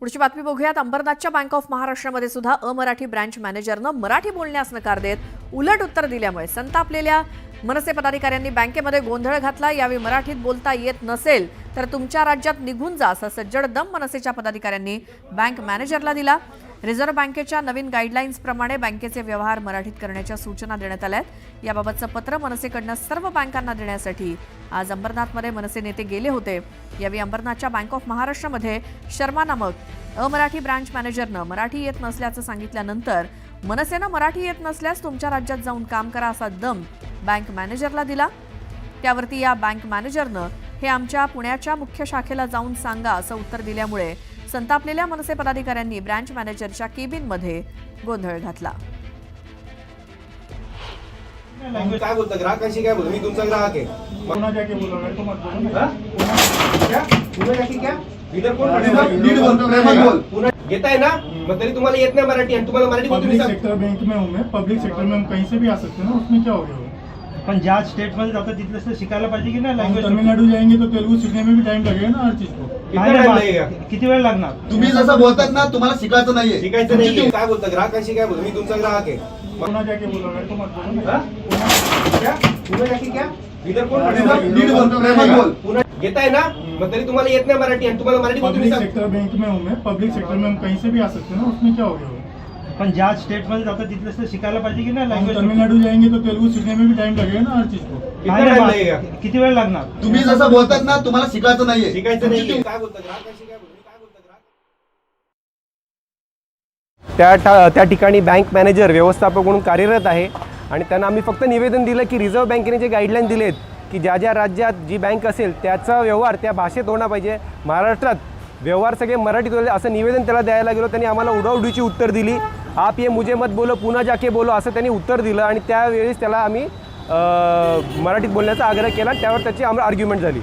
पुढची बातमी बघूयात। अंबरनाथच्या बँक ऑफ महाराष्ट्रामध्ये सुद्धा अमराठी ब्रांच मॅनेजरनं मराठी बोलण्यास नकार देत उलट उत्तर दिल्यामुळे संतापलेल्या मनसे पदाधिकाऱ्यांनी बँकेमध्ये गोंधळ घातला। यावेळी मराठीत बोलता येत नसेल तर तुमच्या राज्यात निघून जा असा सज्जड दम मनसेच्या पदाधिकाऱ्यांनी बँक मॅनेजरला दिला। रिझर्व्ह बँकेच्या नवीन गाईडलाईन्स प्रमाणे बँकेचे व्यवहार मराठीत करण्याच्या सूचना देण्यात आल्या आहेत। याबाबतचं पत्र मनसेकडून सर्व बँकांना देण्यासाठी आज अंबरनाथमध्ये मनसे नेते गेले होते। यावेळी अंबरनाथच्या बँक ऑफ महाराष्ट्रामध्ये शर्मा नामक अमराठी ब्रांच मॅनेजरनं मराठी येत नसल्याचं सांगितल्यानंतर मनसेनं मराठी येत नसल्यास तुमच्या राज्यात जाऊन काम करा असा दम बँक मॅनेजरला दिला। त्यावरती या बँक मॅनेजरनं हे आमच्या पुण्याच्या मुख्य शाखेला जाऊन सांगा असं उत्तर दिल्यामुळे संतापलेल्या मनसे पदाधिकाऱ्यांनी ब्रांच मॅनेजरच्या केबिनमध्ये गोंधळ घातला। काय बोलता ग्राहकांशी काय बोलतो? मी तुमचा ग्राहक आहे। पुन्हा जाके बोलो मेरे को मत बोलो हां क्या पुन्हा जाके क्या लीडर कोण लीड बोलतो प्रेमत बोल पुन्हा घेताय ना मग तरी तुम्हाला येत नाही मराठी आणि तुम्हाला मराठी बोलतो पब्लिक सेक्टर बैंक में हूं मैं पब्लिक सेक्टर में हम कहीं से भी आ सकते हैं ना उसमें क्या हो गया पण ज्या स्टेट मध्ये जातं तिथलं शिकायला पाहिजे की नाही हम लँग्वेज तमिलनाडु जाएंगे तो तेलुगु सीखने में भी टाइम लगेगा ना हर चीज को कितना टाइम लगेगा? किती वेळ लागणार? तुम्ही जसं बोलतात ना तुम्हाला शिकायचं नाहीये शिकायचं नाही काय बोलता ग्राहकांशी काय बोलतो? मी तुमचा ग्राहक आहे। पुन्हा जाके बोलो मेरे को मत बोलो हां क्या पुन्हा जाके क्या लीडर कोण लीड बोलतो प्रेमत बोल पुन्हा घेताय ना मग तरी तुम्हाला येत नाही मराठी आणि तुम्हाला मराठी बोलतो पब्लिक सेक्टर बैंक में हूं मैं पब्लिक सेक्टर में हम कहीं से भी आ सकते हैं ना उसमें क्या हो गया पण ज्या स्टेट मध्ये जातं तिथलं शिकायला पाहिजे की नाही हम लँग्वेज तमिलनाडु जाएंगे तो तेलुगु सीखने में भी टाइम लगेगा ना हर चीज को कितना टाइम लगेगा? किती वेळ लागणार? तुम्ही जसं बोलतात ना तुम्हाला शिकायचं नाहीये शिकायचं नाही काय बोलता ग्राहकांशी काय बोलतो? काय बोलता ग्राहक त्या ठिकाणी बँक मॅनेजर व्यवस्थापक म्हणून कार्यरत आहे आणि त्यांना आम्ही फक्त निवेदन दिलं की रिझर्व्ह बँकेने जे गाईडलाईन दिलेत की ज्या ज्या राज्यात जी बँक असेल त्याचा व्यवहार त्या भाषेत होणं पाहिजे, महाराष्ट्रात व्यवहार सगळे मराठीत होते असं निवेदन त्याला द्यायला गेलो। त्यांनी आम्हाला उडाउडीची उत्तर दिली। आप ये मुझे मत बोलो पुन्हा जाके बोलो असं त्यांनी उत्तर दिलं आणि त्यावेळेस त्याला आम्ही मराठीत बोलण्याचा आग्रह केला। त्यावर त्याची आर्ग्युमेंट झाली।